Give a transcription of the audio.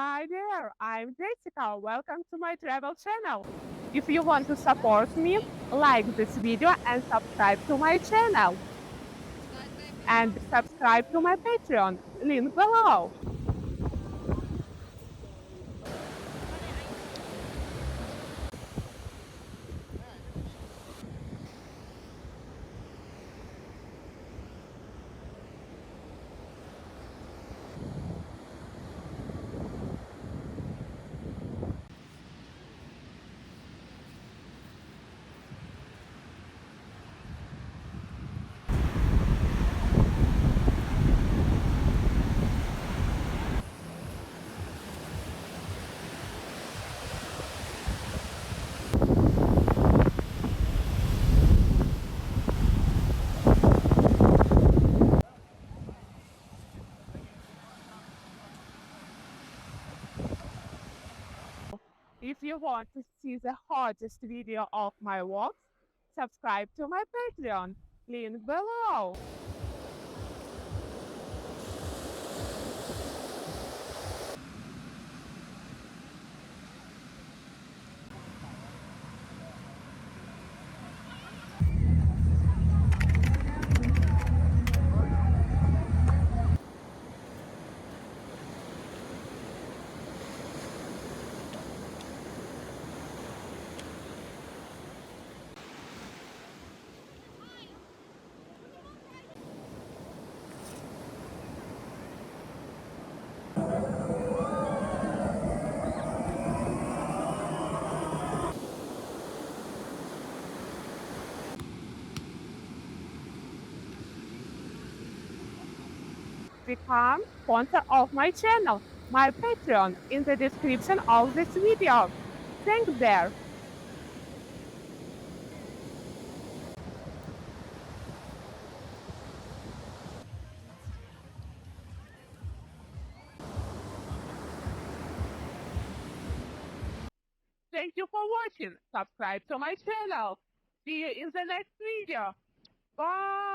Hi there, I'm Jessica. Welcome to my travel channel. If you want to support me, like this video and subscribe to my channel. And subscribe to my Patreon, link below. If you want to see the hottest video of my walks, subscribe to my Patreon, link below. Become sponsor of my channel, my Patreon, in the description of this video. Thanks there. Thank you for watching. Subscribe to my channel. See you in the next video. Bye.